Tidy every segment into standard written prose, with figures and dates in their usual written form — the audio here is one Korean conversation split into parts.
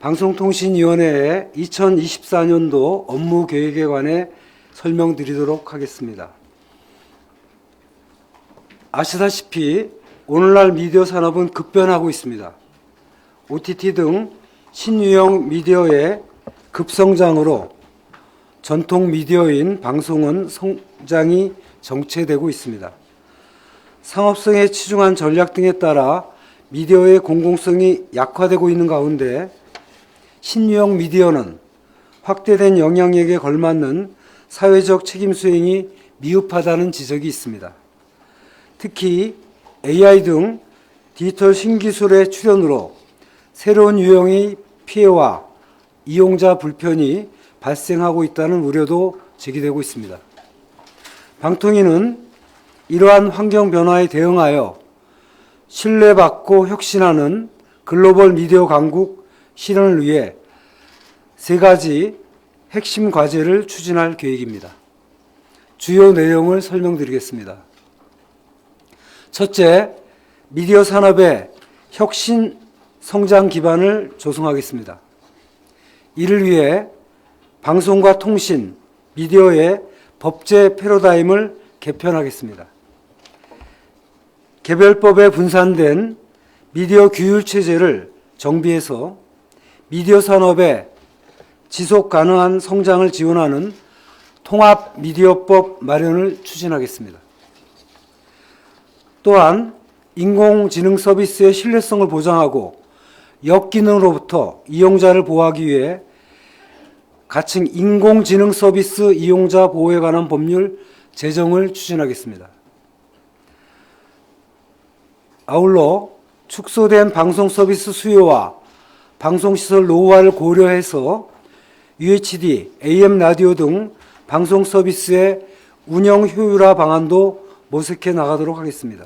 방송통신위원회의 2024년도 업무 계획에 관해 설명드리도록 하겠습니다. 아시다시피 오늘날 미디어 산업은 급변하고 있습니다. OTT 등 신유형 미디어의 급성장으로 전통 미디어인 방송은 성장이 정체되고 있습니다. 상업성에 치중한 전략 등에 따라 미디어의 공공성이 약화되고 있는 가운데 신유형 미디어는 확대된 영향력에 걸맞는 사회적 책임 수행이 미흡하다는 지적이 있습니다. 특히 AI 등 디지털 신기술의 출현으로 새로운 유형의 피해와 이용자 불편이 발생하고 있다는 우려도 제기되고 있습니다. 방통위는 이러한 환경 변화에 대응하여 신뢰받고 혁신하는 글로벌 미디어 강국 실현을 위해 3가지 핵심 과제를 추진할 계획입니다. 주요 내용을 설명드리겠습니다. 첫째, 미디어 산업의 혁신 성장 기반을 조성하겠습니다. 이를 위해 방송과 통신, 미디어의 법제 패러다임을 개편하겠습니다. 개별법에 분산된 미디어 규율 체제를 정비해서 미디어 산업의 지속 가능한 성장을 지원하는 통합 미디어법 마련을 추진하겠습니다. 또한 인공지능 서비스의 신뢰성을 보장하고 역기능으로부터 이용자를 보호하기 위해 가칭 인공지능 서비스 이용자 보호에 관한 법률 제정을 추진하겠습니다. 아울러 축소된 방송 서비스 수요와 방송시설 노후화를 고려해서 UHD, AM 라디오 등 방송 서비스의 운영 효율화 방안도 모색해 나가도록 하겠습니다.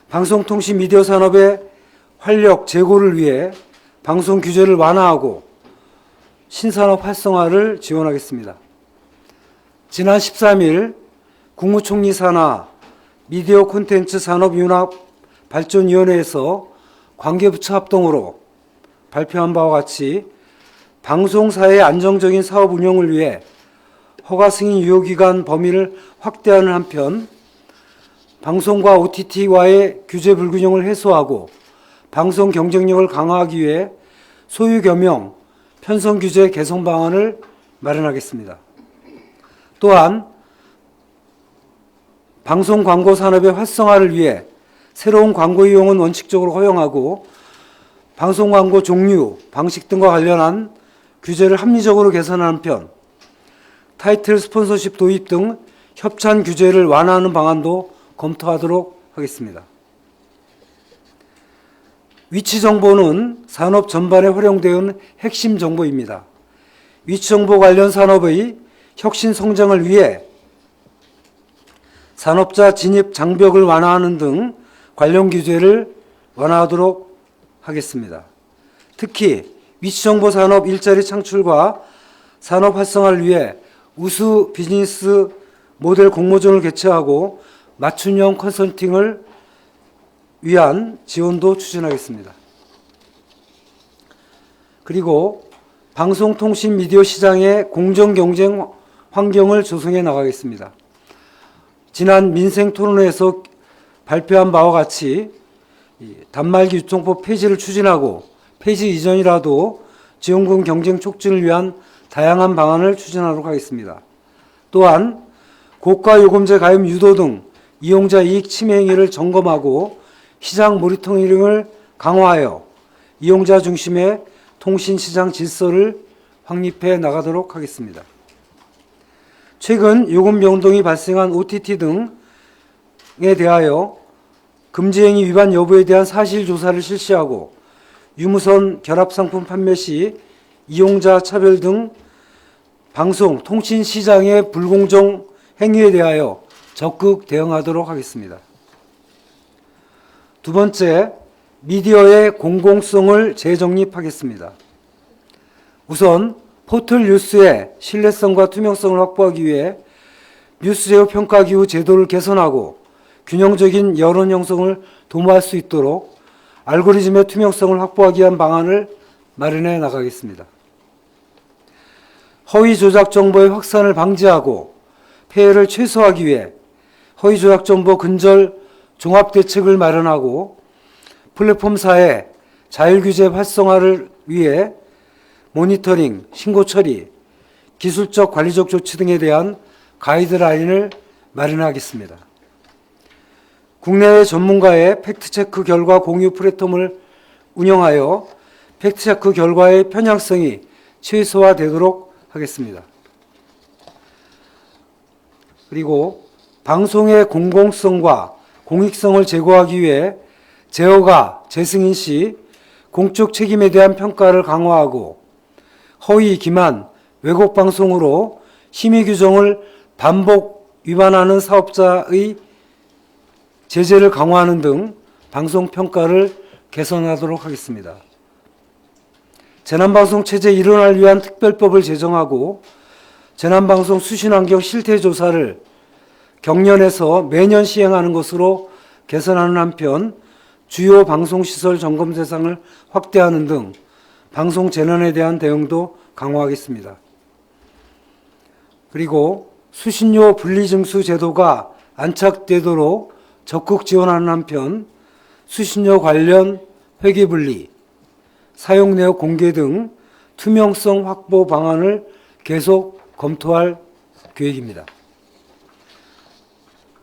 방송통신 미디어 산업의 활력 제고를 위해 방송 규제를 완화하고 신산업 활성화를 지원하겠습니다. 지난 13일 국무총리 산하 미디어 콘텐츠 산업융합 발전위원회에서 관계부처 합동으로 발표한 바와 같이 방송사의 안정적인 사업 운영을 위해 허가 승인 유효기간 범위를 확대하는 한편 방송과 OTT와의 규제 불균형을 해소하고 방송 경쟁력을 강화하기 위해 소유 겸용 편성 규제 개선 방안을 마련하겠습니다. 또한 방송 광고 산업의 활성화를 위해 새로운 광고 이용은 원칙적으로 허용하고 방송 광고 종류, 방식 등과 관련한 규제를 합리적으로 개선하는 한편 타이틀 스폰서십 도입 등 협찬 규제를 완화하는 방안도 검토하도록 하겠습니다. 위치 정보는 산업 전반에 활용되는 핵심 정보입니다. 위치 정보 관련 산업의 혁신 성장을 위해 산업자 진입 장벽을 완화하는 등 관련 규제를 완화하도록 하겠습니다. 특히 위치정보 산업 일자리 창출과 산업 활성화를 위해 우수 비즈니스 모델 공모전을 개최하고 맞춤형 컨설팅을 위한 지원도 추진하겠습니다. 그리고 방송통신 미디어 시장의 공정경쟁 환경을 조성해 나가겠습니다. 지난 민생토론회에서 발표한 바와 같이 단말기 유통법 폐지를 추진하고 폐지 이전이라도 지원금 경쟁 촉진을 위한 다양한 방안을 추진하도록 하겠습니다. 또한 고가 요금제 가입 유도 등 이용자 이익 침해 행위를 점검하고 시장 모니터링을 강화하여 이용자 중심의 통신시장 질서를 확립해 나가도록 하겠습니다. 최근 요금 변동이 발생한 OTT 등에 대하여 금지행위 위반 여부에 대한 사실조사를 실시하고 유무선 결합상품 판매 시 이용자 차별 등 방송, 통신 시장의 불공정 행위에 대하여 적극 대응하도록 하겠습니다. 두 번째, 미디어의 공공성을 재정립하겠습니다. 우선 포털 뉴스의 신뢰성과 투명성을 확보하기 위해 뉴스 제휴 평가 기후 제도를 개선하고 균형적인 여론 형성을 도모할 수 있도록 알고리즘의 투명성을 확보하기 위한 방안을 마련해 나가겠습니다. 허위 조작 정보의 확산을 방지하고 폐해를 최소화하기 위해 허위 조작 정보 근절 종합 대책을 마련하고 플랫폼사의 자율규제 활성화를 위해 모니터링, 신고 처리, 기술적 관리적 조치 등에 대한 가이드라인을 마련하겠습니다. 국내외 전문가의 팩트체크 결과 공유 플랫폼을 운영하여 팩트체크 결과의 편향성이 최소화되도록 하겠습니다. 그리고 방송의 공공성과 공익성을 제고하기 위해 제어가 재승인 시 공적 책임에 대한 평가를 강화하고 허위, 기만, 왜곡 방송으로 심의 규정을 반복 위반하는 사업자의 제재를 강화하는 등 방송 평가를 개선하도록 하겠습니다. 재난방송 체제 일원을 위한 특별법을 제정하고 재난방송 수신환경 실태조사를 경련에서 매년 시행하는 것으로 개선하는 한편 주요 방송시설 점검 대상을 확대하는 등 방송 재난에 대한 대응도 강화하겠습니다. 그리고 수신료 분리증수 제도가 안착되도록 적극 지원하는 한편 수신료 관련 회계분리, 사용 내역 공개 등 투명성 확보 방안을 계속 검토할 계획입니다.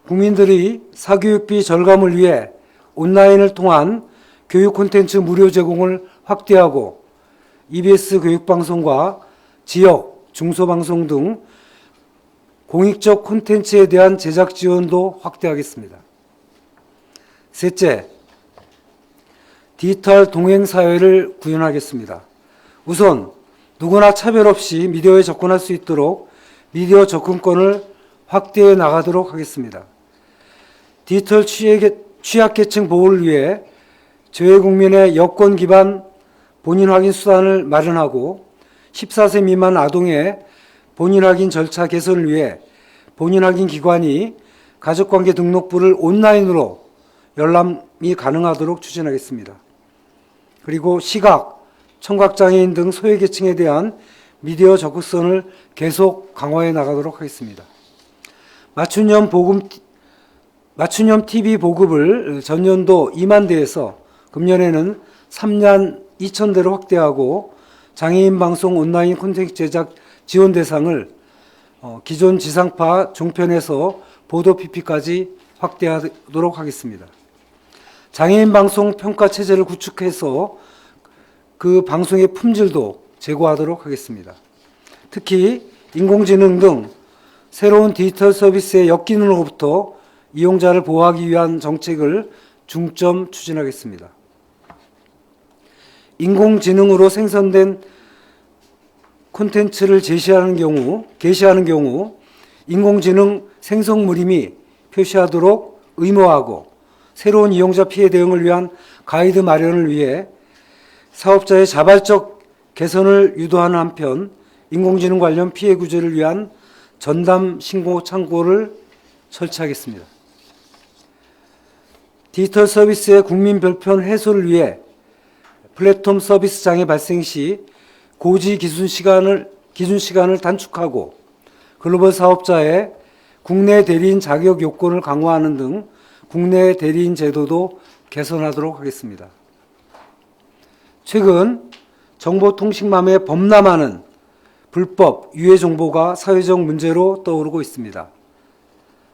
국민들의 사교육비 절감을 위해 온라인을 통한 교육 콘텐츠 무료 제공을 확대하고 EBS 교육방송과 지역, 중소방송 등 공익적 콘텐츠에 대한 제작 지원도 확대하겠습니다. 셋째, 디지털 동행사회를 구현하겠습니다. 우선 누구나 차별 없이 미디어에 접근할 수 있도록 미디어 접근권을 확대해 나가도록 하겠습니다. 디지털 취약계층 보호를 위해 재외국민의 여권 기반 본인 확인 수단을 마련하고 14세 미만 아동의 본인 확인 절차 개선을 위해 본인 확인 기관이 가족관계 등록부를 온라인으로 열람이 가능하도록 추진하겠습니다. 그리고 시각, 청각장애인 등 소외계층에 대한 미디어 적극성을 계속 강화해 나가도록 하겠습니다. 맞춤형 TV 보급을 전년도 2만 대에서 금년에는 3만 2천 대로 확대하고 장애인 방송 온라인 콘텐츠 제작 지원 대상을 기존 지상파 종편에서 보도 PP까지 확대하도록 하겠습니다. 장애인 방송 평가 체제를 구축해서 그 방송의 품질도 제고하도록 하겠습니다. 특히 인공지능 등 새로운 디지털 서비스의 역기능으로부터 이용자를 보호하기 위한 정책을 중점 추진하겠습니다. 인공지능으로 생성된 콘텐츠를 게시하는 경우 인공지능 생성물임이 표시하도록 의무화하고 새로운 이용자 피해 대응을 위한 가이드 마련을 위해 사업자의 자발적 개선을 유도하는 한편 인공지능 관련 피해 구제를 위한 전담 신고 창구를 설치하겠습니다. 디지털 서비스의 국민 불편 해소를 위해 플랫폼 서비스 장애 발생 시 고지 기준 시간을 단축하고 글로벌 사업자의 국내 대리인 자격 요건을 강화하는 등 국내 대리인 제도도 개선하도록 하겠습니다. 최근 정보통신망에 범람하는 불법 유해 정보가 사회적 문제로 떠오르고 있습니다.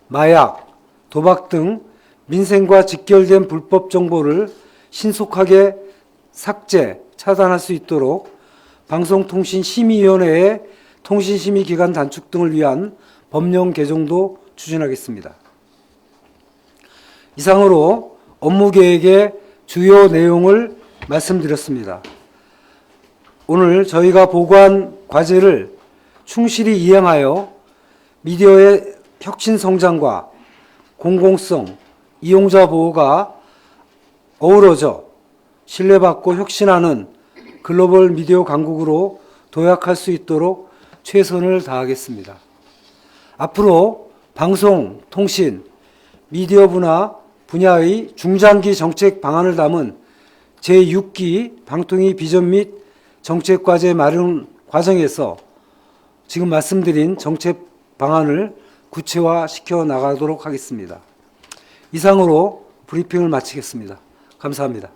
마약, 도박 등 민생과 직결된 불법 정보를 신속하게 삭제, 차단할 수 있도록 방송통신심의위원회의 통신심의기간 단축 등을 위한 법령 개정도 추진하겠습니다. 이상으로 업무계획의 주요 내용을 말씀드렸습니다. 오늘 저희가 보고한 과제를 충실히 이행하여 미디어의 혁신 성장과 공공성, 이용자 보호가 어우러져 신뢰받고 혁신하는 글로벌 미디어 강국으로 도약할 수 있도록 최선을 다하겠습니다. 앞으로 방송, 통신, 미디어 분야의 중장기 정책 방안을 담은 제6기 방통위 비전 및 정책과제 마련 과정에서 지금 말씀드린 정책 방안을 구체화시켜 나가도록 하겠습니다. 이상으로 브리핑을 마치겠습니다. 감사합니다.